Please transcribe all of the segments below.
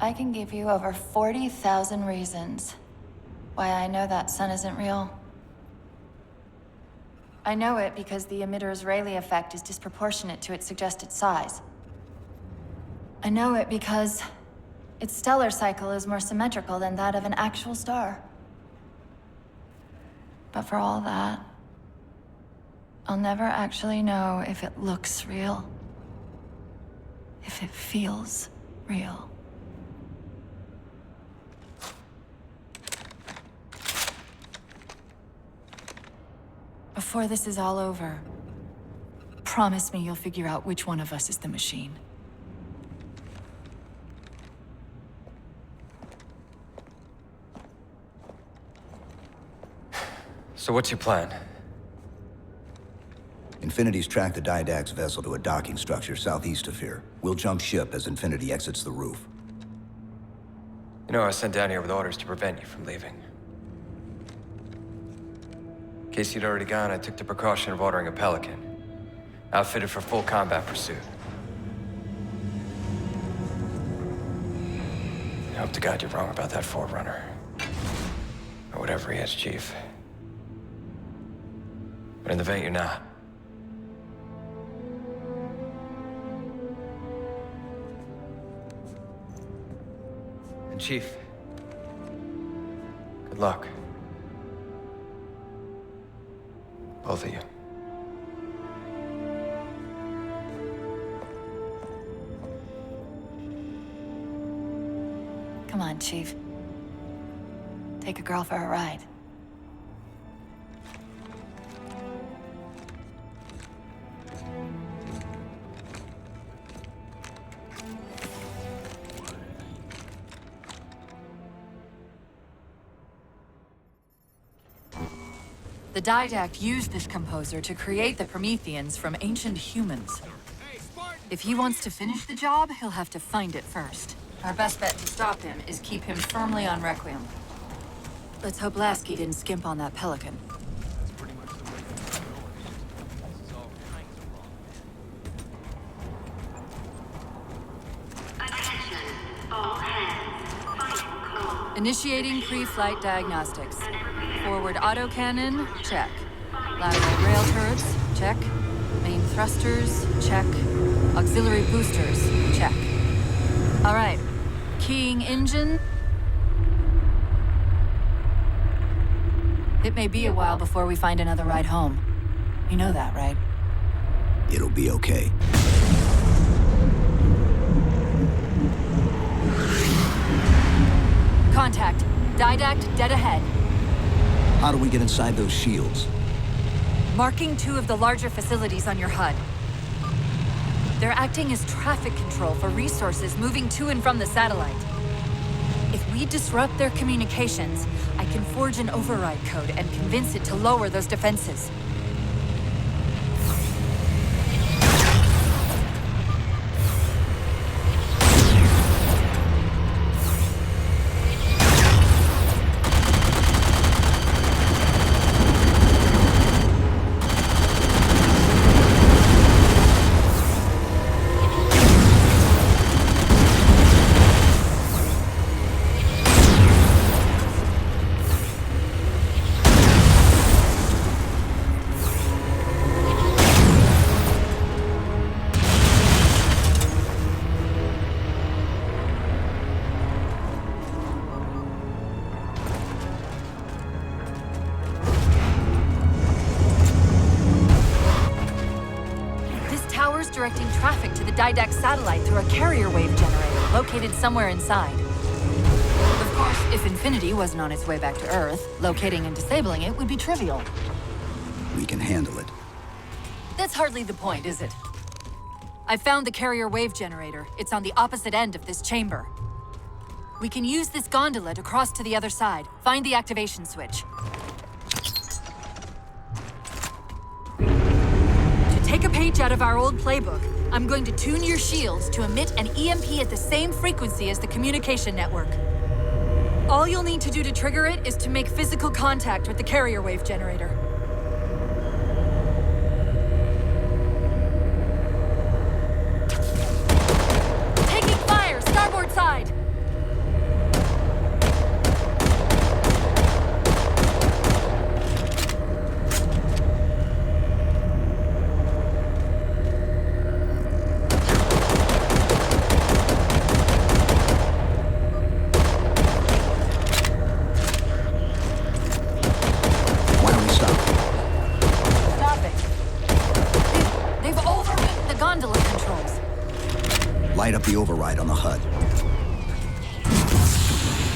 I can give you over 40,000 reasons why I know that sun isn't real. I know it because the emitter's Rayleigh effect is disproportionate to its suggested size. I know it because its stellar cycle is more symmetrical than that of an actual star. But for all that, I'll never actually know if it looks real. If it feels real. Before this is all over, promise me you'll figure out which one of us is the machine. So what's your plan? Infinity's tracked the Didact's vessel to a docking structure southeast of here. We'll jump ship as Infinity exits the roof. You know, I was sent down here with orders to prevent you from leaving. In case you'd already gone, I took the precaution of ordering a Pelican, outfitted for full combat pursuit. I hope to God you're wrong about that Forerunner. Or whatever he is, Chief. But in the event you're not. And Chief, good luck. Both of you. Come on, Chief. Take a girl for a ride. The Didact used this composer to create the Prometheans from ancient humans. If he wants to finish the job, he'll have to find it first. Our best bet to stop him is keep him firmly on Requiem. Let's hope Lasky didn't skimp on that Pelican. Initiating pre-flight diagnostics. Forward autocannon, check. Lateral rail turrets, check. Main thrusters, check. Auxiliary boosters, check. All right. Keying engine. It may be a while before we find another ride home. You know that, right? It'll be okay. Contact. Didact dead ahead. How do we get inside those shields? Marking 2 of the larger facilities on your HUD. They're acting as traffic control for resources moving to and from the satellite. If we disrupt their communications, I can forge an override code and convince it to lower those defenses. Directing traffic to the Didact satellite through a carrier wave generator located somewhere inside. Of course, if Infinity wasn't on its way back to Earth, locating and disabling it would be trivial. We can handle it. That's hardly the point, is it? I found the carrier wave generator. It's on the opposite end of this chamber. We can use this gondola to cross to the other side. Find the activation switch. Take a page out of our old playbook. I'm going to tune your shields to emit an EMP at the same frequency as the communication network. All you'll need to do to trigger it is to make physical contact with the carrier wave generator. Taking fire! Starboard side! Light up the override on the HUD.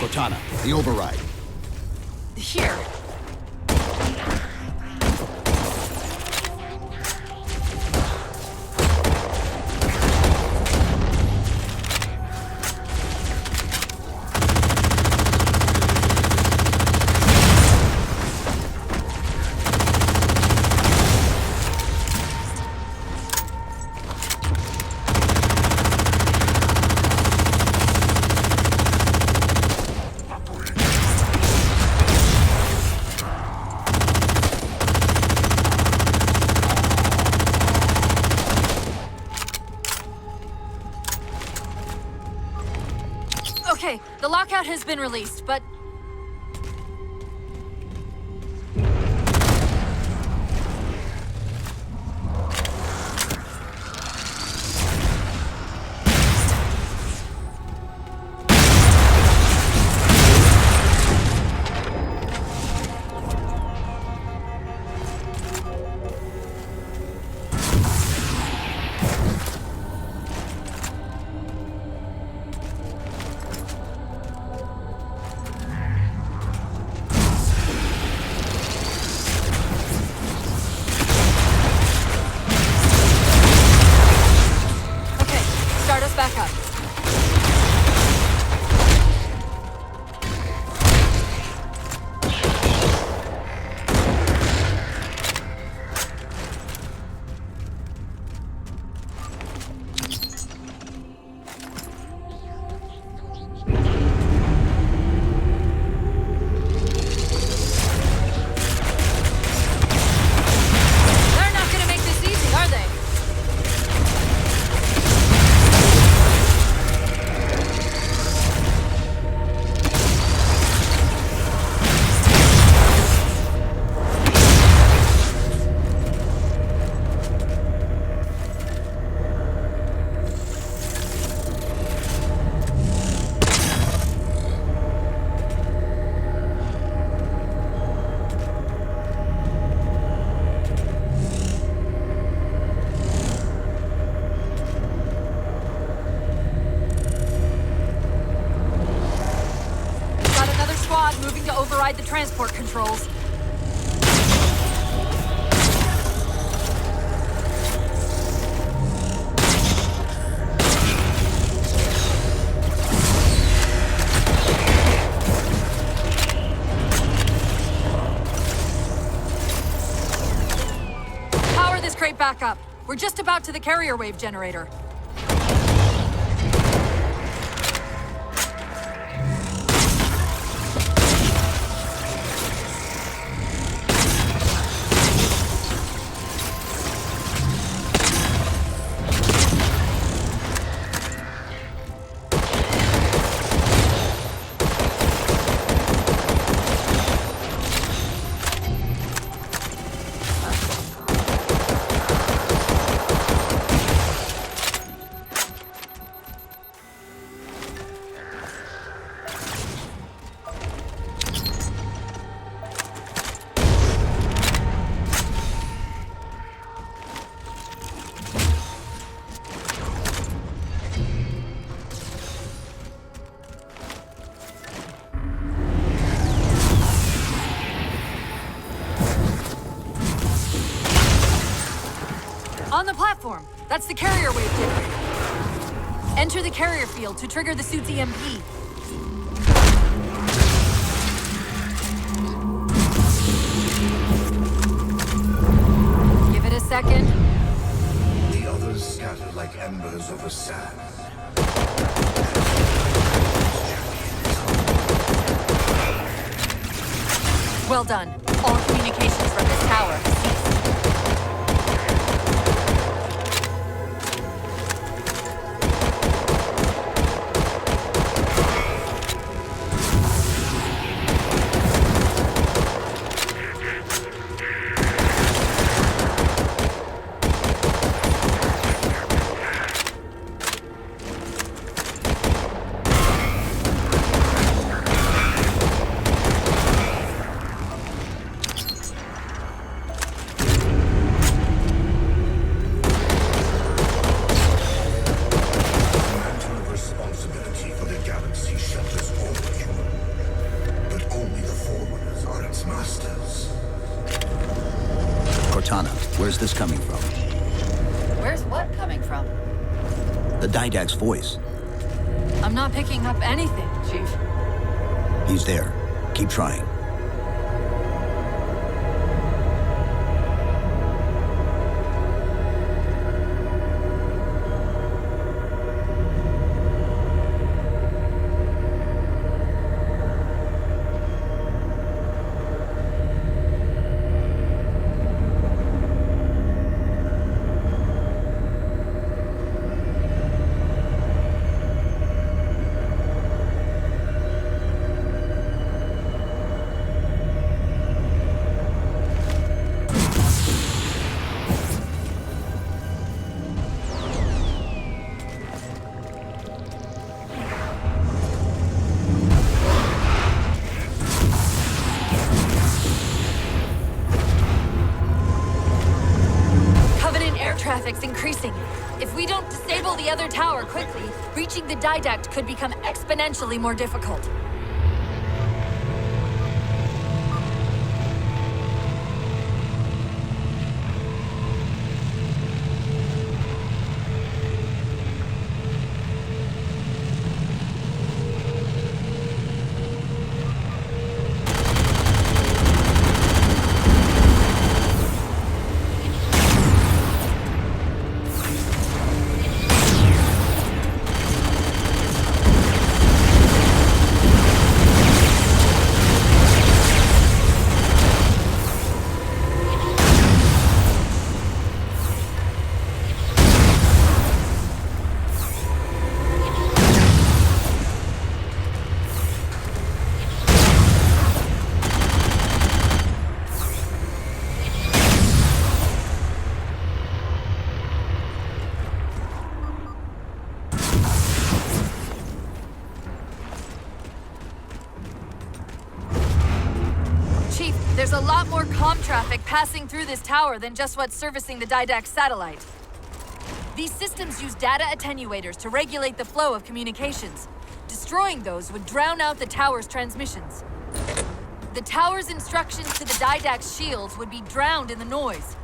Cortana, the override. Here. Okay, the lockout has been released, but... Start us back up. They're not gonna make this easy, are they? Moving to override the transport controls. Power this crate back up. We're just about to the carrier wave generator. On the platform! That's the carrier wave generator. Enter the carrier field to trigger the suit's EMP. Give it a second. The others scattered like embers over sand. Well done. All communications from this tower have ceased. The Didact's voice. I'm not picking up anything, Chief. He's there. Keep trying. Traffic's increasing. If we don't disable the other tower quickly, reaching the Didact could become exponentially more difficult. There's a lot more comm traffic passing through this tower than just what's servicing the Didact satellite. These systems use data attenuators to regulate the flow of communications. Destroying those would drown out the tower's transmissions. The tower's instructions to the Didact's shields would be drowned in the noise.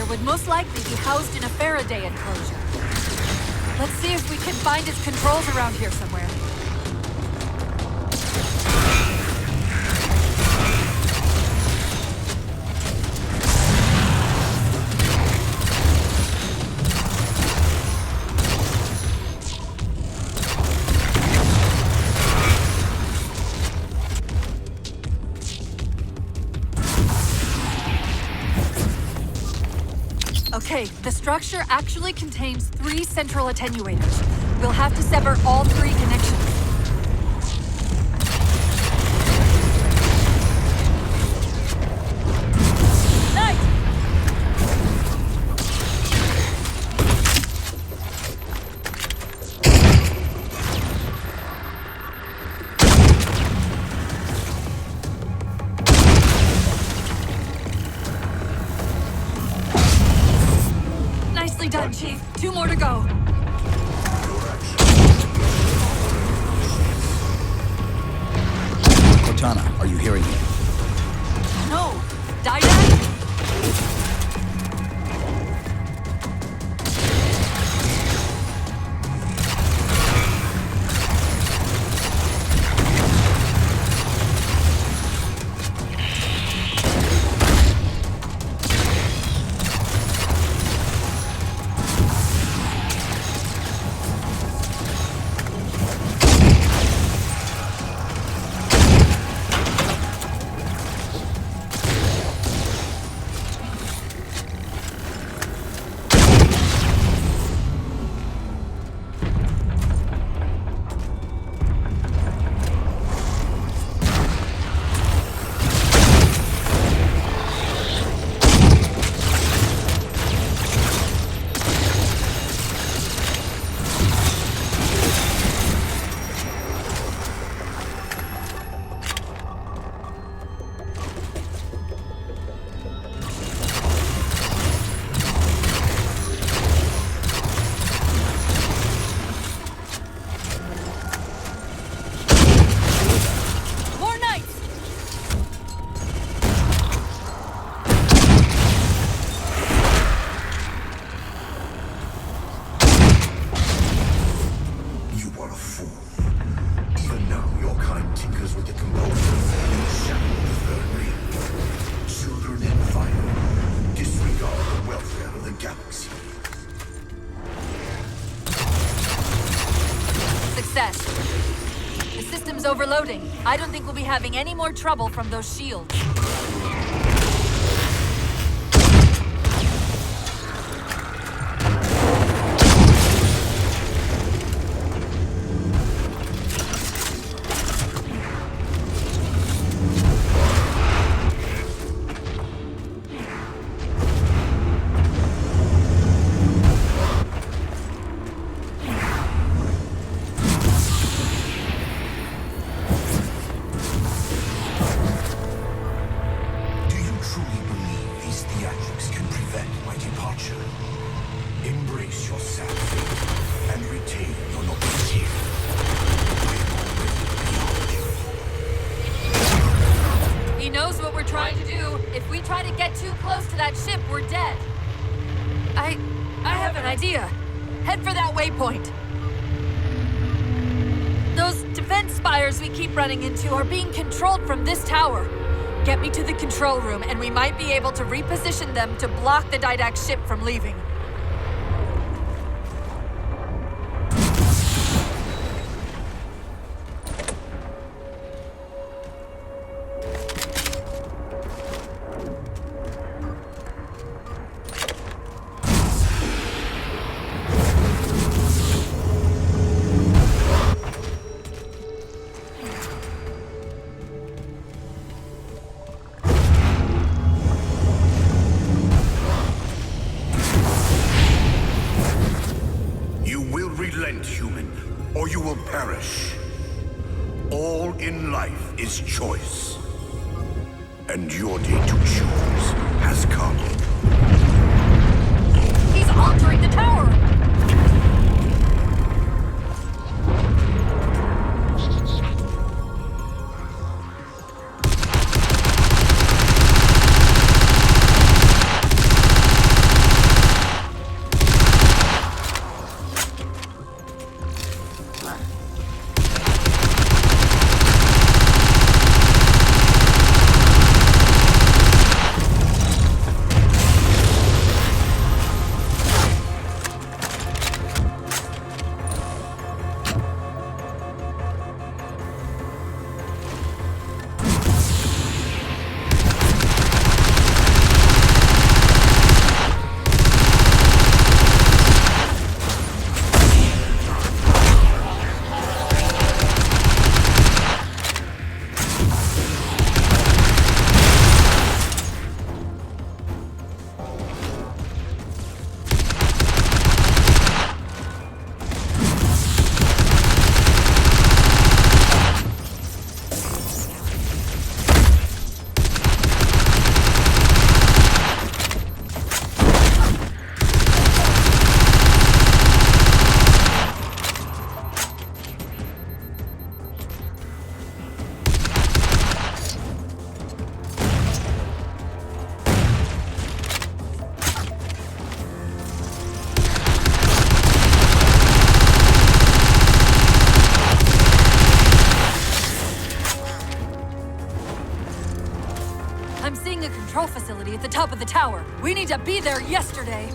Would most likely be housed in a Faraday enclosure. Let's see if we can find its controls around here somewhere. Okay, the structure actually contains 3 central attenuators. We'll have to sever all 3 connections. Done, Chief. 2 more to go. Cortana, are you hearing me? No. Didact? fool. Even now, your kind tinkers with the components in the shadow of the third ring. Children in fire. Disregard the welfare of the galaxy. Success. The system's overloading. I don't think we'll be having any more trouble from those shields. Embrace your sad fate and retain your nobility. He knows what we're trying to do. If we try to get too close to that ship, we're dead. I have an idea. Head for that waypoint. Those defense spires we keep running into are being controlled from this tower. Get me to the control room, and we might be able to reposition them to block the Didact ship from leaving. Relent, human, or you will perish. All in life is choice. And your day to choose has come. He's altering the tower! I'm seeing a control facility at the top of the tower. We need to be there yesterday.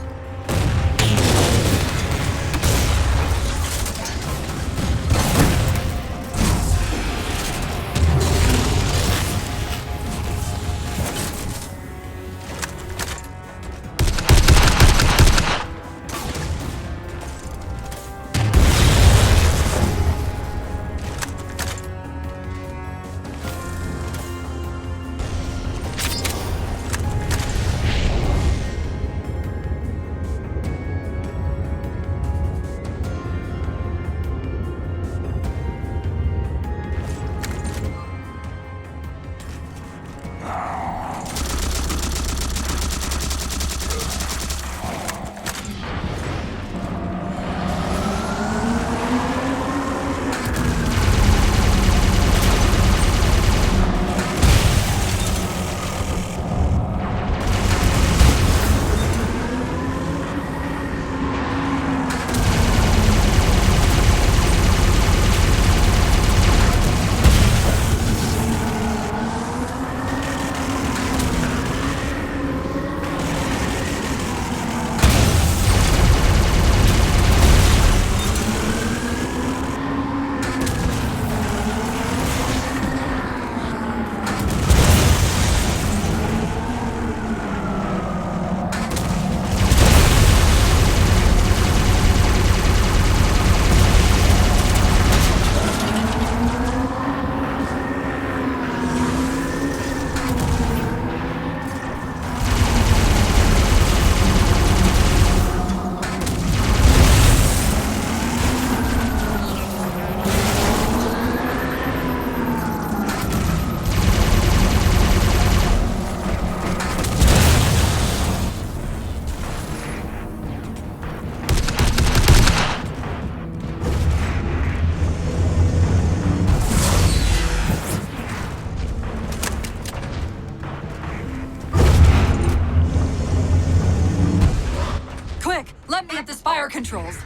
controls.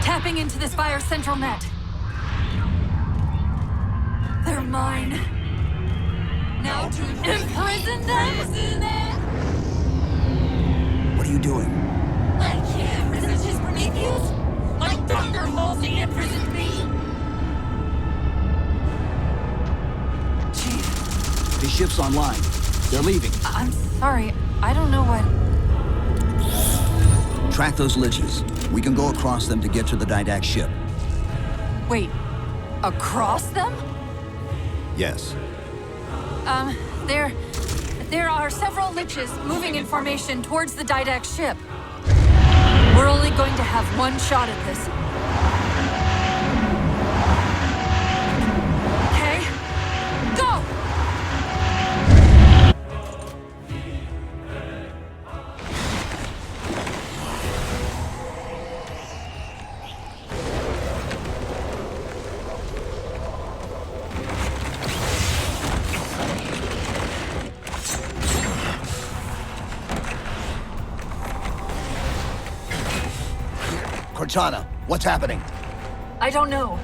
Tapping into this fire's central net. They're mine. Now to imprison them? What are you doing? I can't resist his Prometheus. My thunderbolts imprisoned me. Chief, The ship's online. They're leaving. I'm sorry. I don't know what... Track those liches. We can go across them to get to the Didact ship. Wait, across them? Yes. There are several liches moving in formation towards the Didact ship. We're only going to have one shot at this. Okay, go! Cortana, what's happening? I don't know.